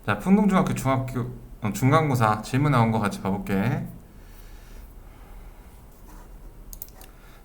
자, 풍동중학교 중간고사 질문 나온 거 같이 봐볼게.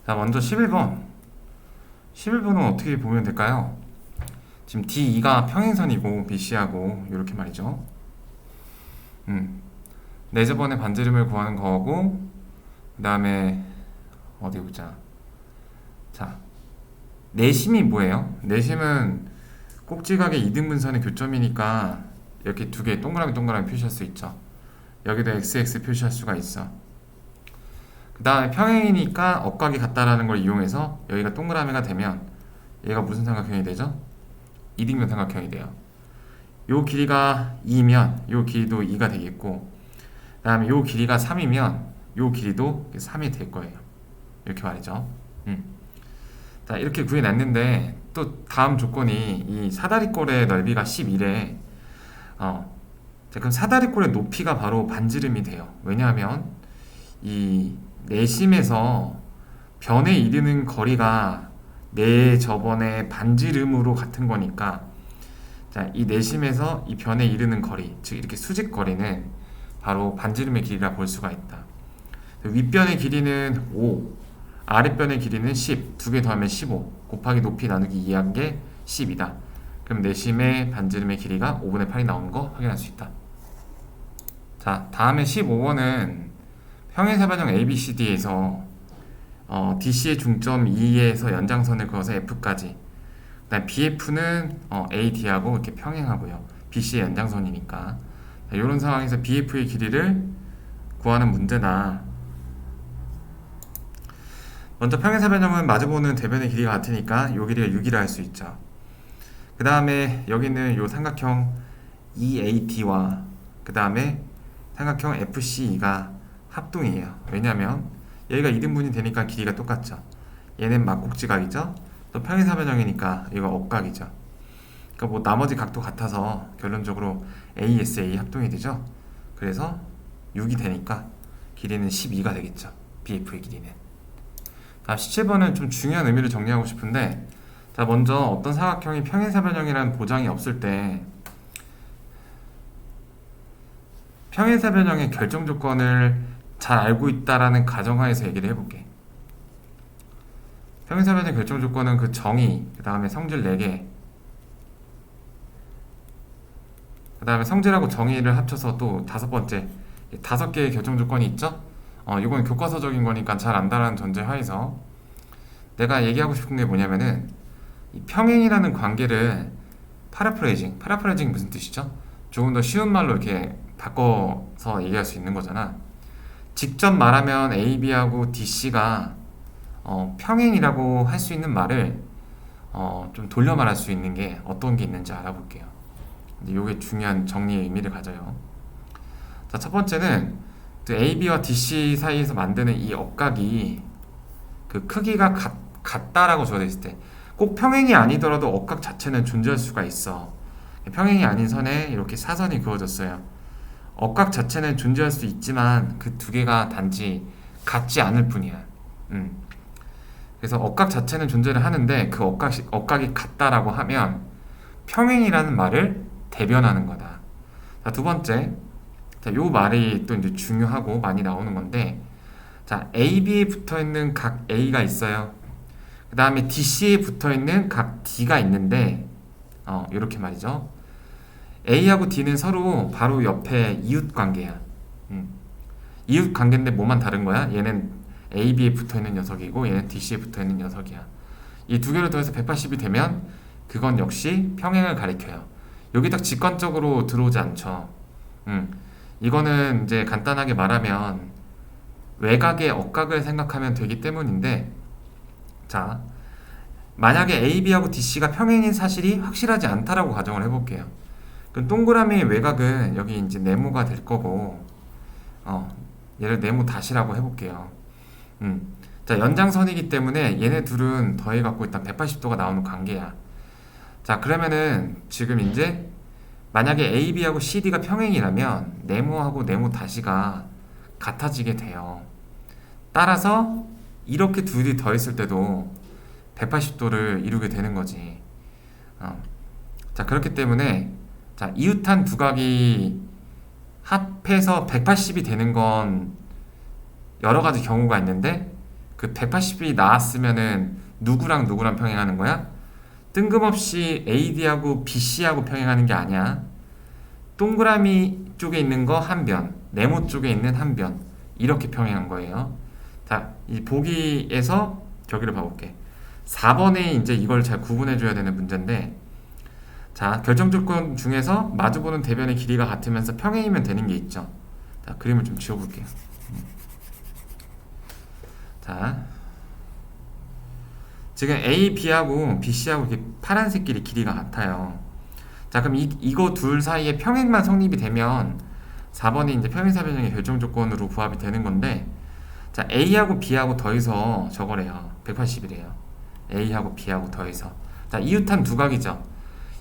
자, 먼저 11번. 11번은 어떻게 보면 될까요? 지금 D2가 평행선이고 BC하고 이렇게 말이죠. 내저번에 반지름을 구하는 거고, 그 다음에 어디 보자. 자, 내심이 뭐예요? 내심은 꼭지각의 이등분선의 교점이니까 이렇게 두 개 동그라미 동그라미 표시할 수 있죠. 여기도 XX 표시할 수가 있어. 그 다음에 평행이니까 억각이 같다라는 걸 이용해서 여기가 동그라미가 되면 얘가 무슨 삼각형이 되죠? 이등변 삼각형이 돼요. 요 길이가 2면 요 길이도 2가 되겠고, 그 다음에 요 길이가 3이면 요 길이도 3이 될 거예요. 이렇게 말이죠. 자, 이렇게 구해놨는데 또 다음 조건이 이 사다리꼴의 넓이가 11에 자, 그럼 사다리꼴의 높이가 바로 반지름이 돼요. 왜냐하면 이 내심에서 변에 이르는 거리가 내 저번에 반지름으로 같은 거니까, 자, 이 내심에서 이 변에 이르는 거리, 즉 이렇게 수직 거리는 바로 반지름의 길이라 볼 수가 있다. 윗변의 길이는 5, 아랫변의 길이는 10, 두 개 더하면 15, 곱하기 높이 나누기 2한 게 10이다. 그럼 내심의 반지름의 길이가 5분의 8이 나오는 거 확인할 수 있다. 자, 다음에 15번은 평행사변형 ABCD에서 DC의 중점 E에서 연장선을 그어서 F까지, 그다음 BF는 AD하고 이렇게 평행하고요. BC의 연장선이니까. 이런 상황에서 BF의 길이를 구하는 문제다. 먼저 평행사변형은 마주보는 대변의 길이가 같으니까 이 길이가 6이라 할 수 있죠. 그 다음에 여기는 이 삼각형 EAD와 그 다음에 삼각형 FCE가 합동이에요. 왜냐하면 여기가 이등분이 되니까 길이가 똑같죠. 얘는 막곡지각이죠. 또 평행사변형이니까 이거 억각이죠. 그러니까 뭐 나머지 각도 같아서 결론적으로 ASA 합동이 되죠. 그래서 6이 되니까 길이는 12가 되겠죠. BF의 길이는. 다음 17번은 좀 중요한 의미를 정리하고 싶은데, 자, 먼저 어떤 사각형이 평행사변형이라는 보장이 없을 때 평행사변형의 결정 조건을 잘 알고 있다라는 가정하에서 얘기를 해볼게. 평행사변의 결정 조건은 그 정의, 그 다음에 성질 4개, 그 다음에 성질하고 정의를 합쳐서 또 5번째 5개의 결정 조건이 있죠? 이건 교과서적인 거니까 잘 안다라는 전제 하에서 내가 얘기하고 싶은 게 뭐냐면은 이 평행이라는 관계를 파라프레이징 무슨 뜻이죠? 조금 더 쉬운 말로 이렇게 바꿔서 얘기할 수 있는 거잖아. 직접 말하면 AB하고 DC가 평행이라고 할 수 있는 말을 좀 돌려 말할 수 있는 게 어떤 게 있는지 알아볼게요. 근데 이게 중요한 정리의 의미를 가져요. 자, 첫 번째는 AB와 DC 사이에서 만드는 이 억각이 그 크기가 같다라고 적어져 있을 때, 꼭 평행이 아니더라도 억각 자체는 존재할 수가 있어. 평행이 아닌 선에 이렇게 사선이 그어졌어요. 억각 자체는 존재할 수 있지만 그 두 개가 단지 같지 않을 뿐이야. 그래서 억각 자체는 존재를 하는데 그 억각이 같다라고 하면 평행이라는 말을 대변하는 거다. 자, 두 번째, 자, 요 말이 또 이제 중요하고 많이 나오는 건데, 자, AB에 붙어 있는 각 A가 있어요. 그 다음에 DC에 붙어 있는 각 D가 있는데, 이렇게 말이죠. A하고 D는 서로 바로 옆에 이웃 관계야. 이웃 관계인데 뭐만 다른 거야? 얘는 AB에 붙어 있는 녀석이고 얘는 DC에 붙어 있는 녀석이야. 이 두 개를 더해서 180이 되면 그건 역시 평행을 가리켜요. 여기 딱 직관적으로 들어오지 않죠. 이거는 이제 간단하게 말하면 외곽의 억각을 생각하면 되기 때문인데, 자, 만약에 AB하고 DC가 평행인 사실이 확실하지 않다라고 가정을 해볼게요. 그럼 동그라미의 외곽은 여기 이제 네모가 될 거고, 얘를 네모 다시라고 해볼게요. 자, 연장선이기 때문에 얘네 둘은 더해 갖고 일단 180도가 나오는 관계야. 자, 그러면은 지금 이제 만약에 AB하고 CD가 평행이라면 네모하고 네모 다시가 같아지게 돼요. 따라서 이렇게 둘이 더했을 때도 180도를 이루게 되는 거지. 자, 그렇기 때문에 자, 이웃한 두 각이 합해서 180이 되는 건 여러 가지 경우가 있는데 그 180이 나왔으면은 누구랑 누구랑 평행하는 거야? 뜬금없이 AD하고 BC하고 평행하는 게 아니야. 동그라미 쪽에 있는 거 한 변, 네모 쪽에 있는 한 변, 이렇게 평행한 거예요. 자, 이 보기에서 저기를 봐볼게. 4번에 이제 이걸 잘 구분해줘야 되는 문제인데, 자, 결정 조건 중에서 마주보는 대변의 길이가 같으면서 평행이면 되는 게 있죠. 자, 그림을 좀 지워볼게요. 자, 지금 A, B하고 BC하고 이렇게 파란색끼리 길이가 같아요. 자, 그럼 이거 둘 사이에 평행만 성립이 되면 4번이 이제 평행사변형의 결정 조건으로 부합이 되는 건데, 자, A하고 B하고 더해서 저거래요. 180이래요. A하고 B하고 더해서. 자, 이웃한 두 각이죠.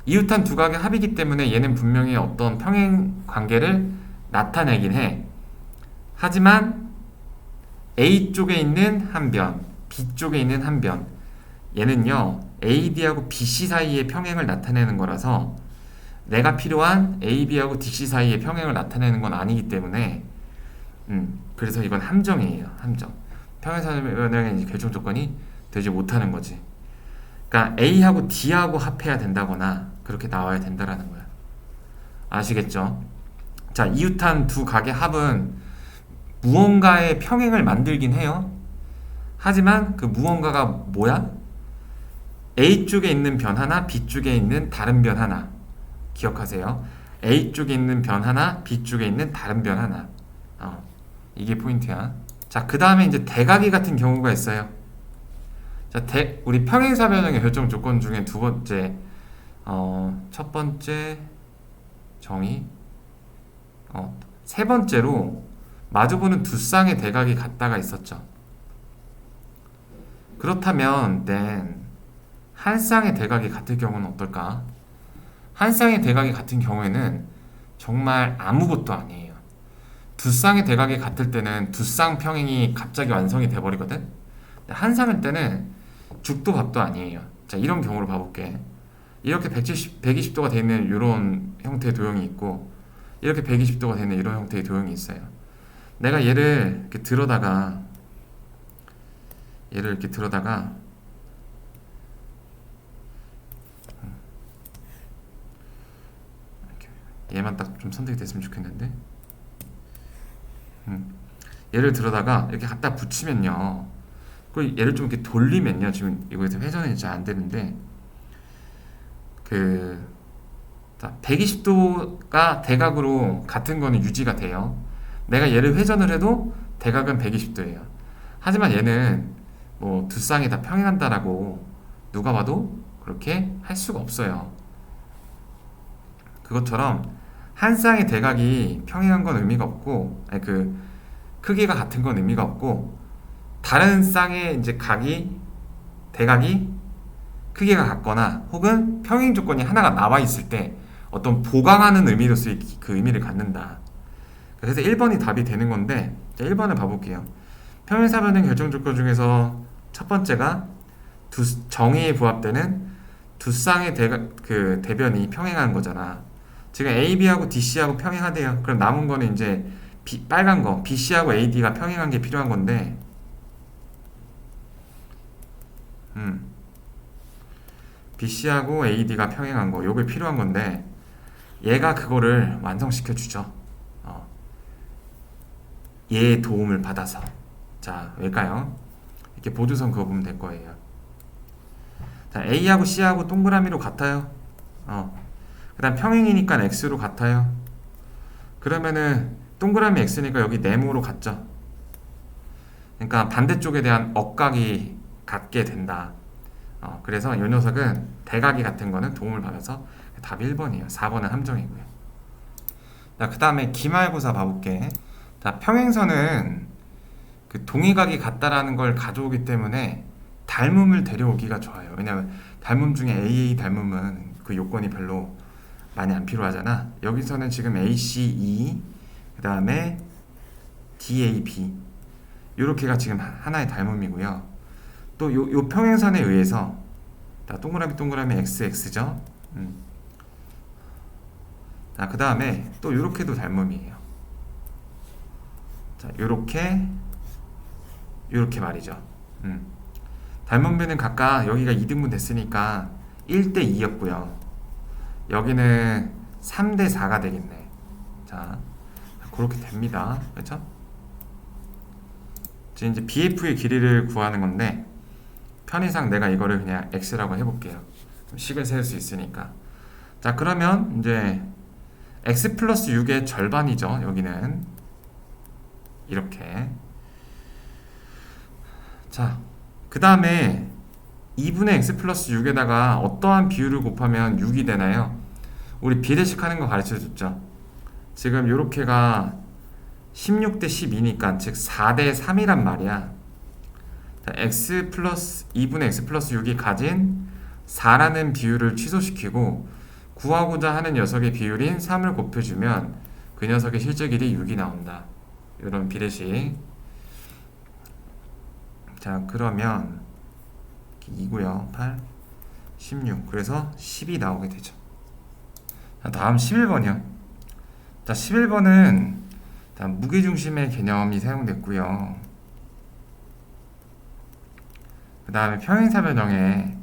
이웃한 두 각의 합이기 때문에 얘는 분명히 어떤 평행 관계를 나타내긴 해. 하지만 A 쪽에 있는 한 변, B 쪽에 있는 한 변, 얘는요 AD하고 BC 사이의 평행을 나타내는 거라서 내가 필요한 AB하고 DC 사이의 평행을 나타내는 건 아니기 때문에 그래서 이건 함정이에요. 함정. 평행사변형의 결정 조건이 되지 못하는 거지. 그러니까 A하고 D하고 합해야 된다거나 그렇게 나와야 된다라는 거야. 아시겠죠? 자, 이웃한 두 각의 합은 무언가의 평행을 만들긴 해요. 하지만 그 무언가가 뭐야? A 쪽에 있는 변 하나, B 쪽에 있는 다른 변 하나. 기억하세요. A 쪽에 있는 변 하나, B 쪽에 있는 다른 변 하나. 이게 포인트야. 자, 그 다음에 이제 대각이 같은 경우가 있어요. 자, 우리 평행사변형의 결정 조건 중에 두 번째, 첫 번째 정의, 세 번째로 마주보는 두 쌍의 대각이 같다가 있었죠. 그렇다면 한 쌍의 대각이 같을 경우는 어떨까? 한 쌍의 대각이 같은 경우에는 정말 아무것도 아니에요. 두 쌍의 대각이 같을 때는 두 쌍 평행이 갑자기 완성이 돼버리거든? 한 쌍일 때는 죽도 밥도 아니에요. 자, 이런 경우를 봐볼게. 이렇게 120도가 되어 있는 이런 형태의 도형이 있고, 이렇게 120도가 되는 이런 형태의 도형이 있어요. 내가 얘를 이렇게 들어다가 얘만 딱 좀 선택이 됐으면 좋겠는데, 얘를 들어다가 이렇게 갖다 붙이면요, 그 얘를 좀 이렇게 돌리면요, 지금 이거에서 회전이 잘 안 되는데, 120도가 대각으로 같은 거는 유지가 돼요. 내가 얘를 회전을 해도 대각은 120도예요. 하지만 얘는 뭐 두 쌍이 다 평행한다라고 누가 봐도 그렇게 할 수가 없어요. 그것처럼 한 쌍의 대각이 평행한 건 의미가 없고, 아니 그 크기가 같은 건 의미가 없고, 다른 쌍의 이제 대각이 크기가 같거나 혹은 평행 조건이 하나가 나와 있을 때 어떤 보강하는 의미로서의 그 의미를 갖는다. 그래서 1번이 답이 되는 건데, 1번을 봐볼게요. 평행사변형 결정 조건 중에서 첫 번째가 정의에 부합되는 두 쌍의 대변이 평행한 거잖아. 지금 AB하고 DC하고 평행하대요. 그럼 남은 거는 이제 빨간 거 BC하고 AD가 평행한 게 필요한 건데, BC하고 AD가 평행한 거, 요게 필요한 건데, 얘가 그거를 완성시켜 주죠. 얘의 도움을 받아서. 자, 왜일까요? 이렇게 보조선 그어보면 될 거예요. 자, A하고 C하고 동그라미로 같아요. 그 다음 평행이니까 X로 같아요. 그러면은 동그라미 X니까 여기 네모로 같죠. 그러니까 반대쪽에 대한 억각이 같게 된다. 그래서 이 녀석은 대각이 같은 거는 도움을 받아서 답이 1번이에요. 4번은 함정이고요. 자, 그 다음에 기말고사 봐볼게. 자, 평행선은 그 동의각이 같다라는 걸 가져오기 때문에 닮음을 데려오기가 좋아요. 왜냐면 닮음 중에 AA 닮음은 그 요건이 별로 많이 안 필요하잖아. 여기서는 지금 ACE, 그 다음에 DAB, 요렇게가 지금 하나의 닮음이고요. 또 요 평행선에 의해서 동그라미 XX죠. 자, 그 다음에 또 요렇게도 닮음이에요. 자, 요렇게 말이죠. 닮음비는 각각 여기가 2등분 됐으니까 1대 2였고요. 여기는 3대 4가 되겠네. 자, 그렇게 됩니다. 그렇죠? 지금 이제 BF의 길이를 구하는 건데 편의상 내가 이거를 그냥 x라고 해볼게요. 식을 세울 수 있으니까. 자, 그러면 이제 x 플러스 6의 절반이죠. 여기는 이렇게. 자, 그 다음에 2분의 x 플러스 6에다가 어떠한 비율을 곱하면 6이 되나요? 우리 비례식 하는 거 가르쳐 줬죠. 지금 요렇게가 16대 12니까 즉 4대 3이란 말이야. 자, x 플러스 2분의 x 플러스 6이 가진 4라는 비율을 취소시키고 구하고자 하는 녀석의 비율인 3을 곱해주면 그 녀석의 실제 길이 6이 나온다. 이런 비례식. 자, 그러면 2고요. 8, 16. 그래서 10이 나오게 되죠. 자, 다음 11번이요. 자, 11번은 무게중심의 개념이 사용됐고요. 그 다음에 평행사변형의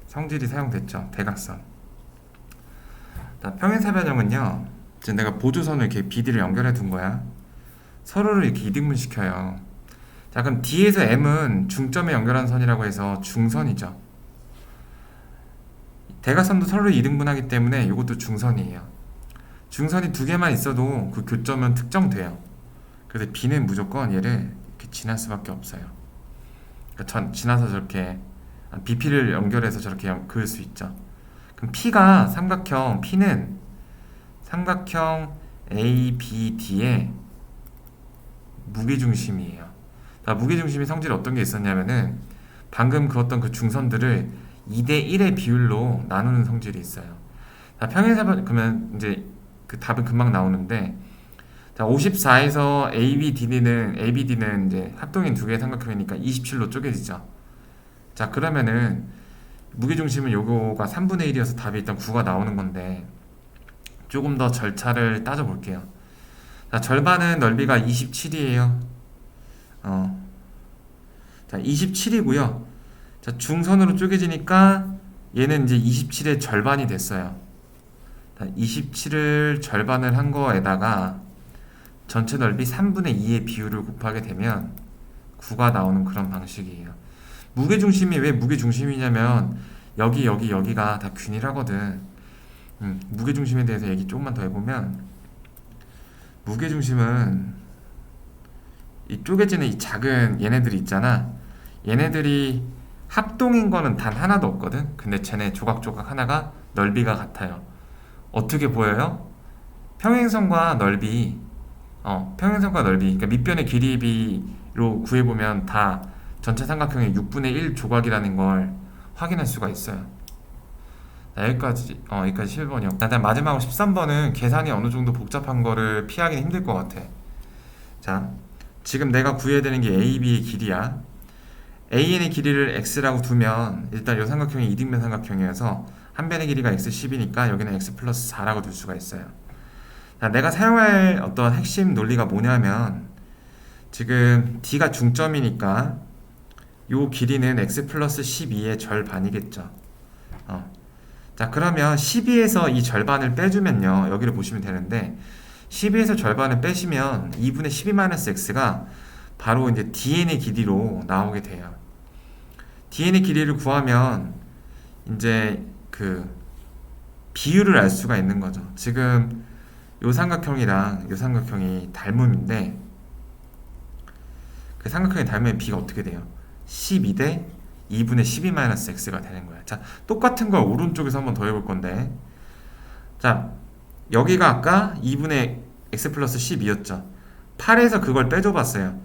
성질이 사용됐죠. 대각선. 자, 평행사변형은요, 지금 내가 보조선을 이렇게 BD를 연결해 둔 거야. 서로를 이렇게 이등분 시켜요. 자, 그럼 D에서 M은 중점에 연결한 선이라고 해서 중선이죠. 대각선도 서로를 이등분하기 때문에 이것도 중선이에요. 중선이 두 개만 있어도 그 교점은 특정돼요. 그래서 B는 무조건 얘를 이렇게 지날 수밖에 없어요. 그러니까 지나서 저렇게 BP를 연결해서 저렇게 그을 수 있죠. 그럼 P가 삼각형, P는 삼각형 ABD의 무게중심이에요. 무게중심의 성질이 어떤 게 있었냐면은 방금 그었던 그 중선들을 2대 1의 비율로 나누는 성질이 있어요. 평행사변 그러면 이제 그 답은 금방 나오는데, 자, 54에서 ABD는 이제 합동인 두 개의 삼각형이니까 27로 쪼개지죠. 자, 그러면은 무게중심은 요거가 3분의 1이어서 답이 일단 9가 나오는 건데 조금 더 절차를 따져 볼게요. 자, 절반은 넓이가 27이에요. 자, 27이고요. 자, 중선으로 쪼개지니까 얘는 이제 27의 절반이 됐어요. 자, 27을 절반을 한 거에다가 전체 넓이 3분의 2의 비율을 곱하게 되면 9가 나오는 그런 방식이에요. 무게중심이 왜 무게중심이냐면 여기가 다 균일하거든. 무게중심에 대해서 얘기 조금만 더 해보면, 무게중심은 이 쪼개지는 이 작은 얘네들이 있잖아. 얘네들이 합동인 거는 단 하나도 없거든. 근데 쟤네 조각조각 하나가 넓이가 같아요. 어떻게 보여요? 평행선과 넓이, 그러니까 밑변의 길이비로 구해보면 다 전체 삼각형의 6분의 1 조각이라는 걸 확인할 수가 있어요. 자, 여기까지 11번이요. 일단 마지막으로 13번은 계산이 어느 정도 복잡한 거를 피하기는 힘들 것 같아. 자, 지금 내가 구해야 되는 게 AB의 길이야. AN의 길이를 x라고 두면 일단 이 삼각형이 이등변 삼각형이어서 한 변의 길이가 x10이니까 여기는 x 플러스 4라고 둘 수가 있어요. 자, 내가 사용할 어떤 핵심 논리가 뭐냐면, 지금 D가 중점이니까 요 길이는 x 플러스 12의 절반이겠죠. 자, 그러면 12에서 이 절반을 빼주면요, 여기를 보시면 되는데 12에서 절반을 빼시면 2분의 12-x가 바로 이제 DN의 길이로 나오게 돼요. DN의 길이를 구하면 이제 그 비율을 알 수가 있는 거죠. 지금 요 삼각형이랑 요 삼각형이 닮음인데 그 삼각형이 닮으면 B가 어떻게 돼요? 12대 2분의 12-x가 되는 거야. 자, 똑같은 걸 오른쪽에서 한번 더 해볼 건데, 자, 여기가 아까 2분의 x 플러스 12였죠. 8에서 그걸 빼줘 봤어요.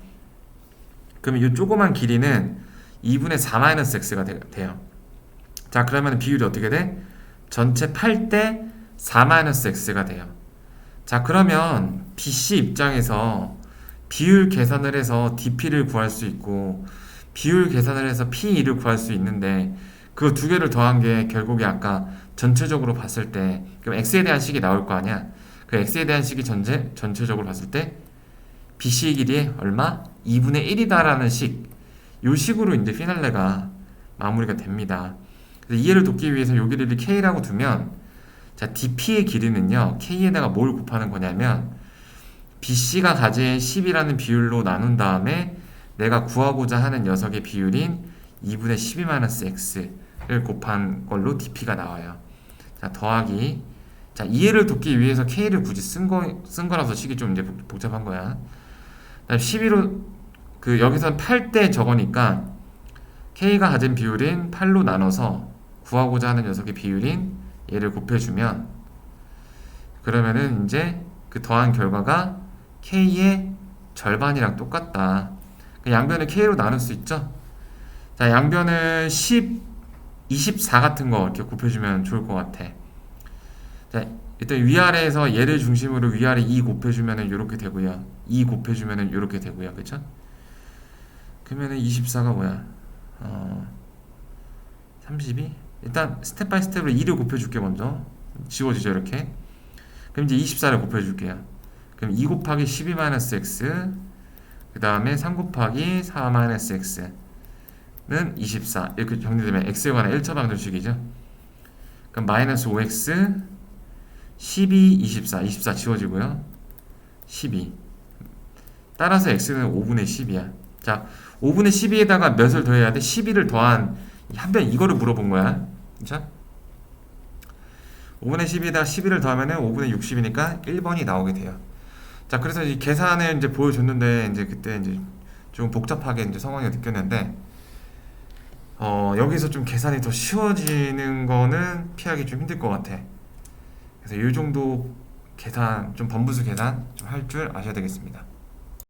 그러면 이 조그만 길이는 2분의 4-x가 돼요. 자, 그러면 비율이 어떻게 돼? 전체 8대 4-x가 돼요. 자, 그러면 BC 입장에서 비율 계산을 해서 DP를 구할 수 있고 비율 계산을 해서 P2를 구할 수 있는데 그 두 개를 더한 게 결국에 아까 전체적으로 봤을 때 그럼 x에 대한 식이 나올 거 아니야. 그 x에 대한 식이 전체적으로 봤을 때 BC의 길이에 얼마? 2분의 1이다라는 식. 요 식으로 이제 피날레가 마무리가 됩니다. 그래서 이해를 돕기 위해서 요 길이를 K라고 두면 자, DP의 길이는요. K에다가 뭘 곱하는 거냐면 BC가 가진 10이라는 비율로 나눈 다음에 내가 구하고자 하는 녀석의 비율인 2분의 12-x를 곱한 걸로 DP가 나와요. 자, 더하기. 자, 이해를 돕기 위해서 K를 굳이 쓴 거라서 식이 좀 이제 복잡한 거야. 그다음 12로 여기선 8대 저거니까 K가 가진 비율인 8로 나눠서 구하고자 하는 녀석의 비율인 얘를 곱해주면 그러면은 이제 그 더한 결과가 K의 절반이랑 똑같다. 양변을 K로 나눌 수 있죠? 자, 양변을 10, 24 같은 거 이렇게 곱해주면 좋을 것 같아. 자, 일단 위아래에서 얘를 중심으로 위아래 2 곱해주면은 이렇게 되고요. 2 곱해주면은 이렇게 되고요. 그쵸? 그러면은 24가 뭐야? 32? 일단 스텝 바이 스텝으로 2를 곱해줄게. 먼저 지워지죠 이렇게. 그럼 이제 24를 곱해줄게요. 그럼 2 곱하기 12-x 그 다음에 3 곱하기 4-x는 24 이렇게 정리되면 x에 관한 1차 방정식이죠. 그럼 마이너스 5x 12, 24 지워지고요. 12 따라서 x는 5분의 10이야. 자, 5분의 12에다가 몇을 더해야 돼? 12를 더한 한변 이거를 물어본 거야. 그쵸? 5분의 12에다가 11을 더하면은 5분의 60이니까 1번이 나오게 돼요. 자, 그래서 이 계산을 이제 보여줬는데 이제 그때 이제 좀 복잡하게 이제 상황이 느꼈는데 여기서 좀 계산이 더 쉬워지는 거는 피하기 좀 힘들 것 같아. 그래서 이 정도 계산, 좀 번부수 계산 좀 할 줄 아셔야 되겠습니다.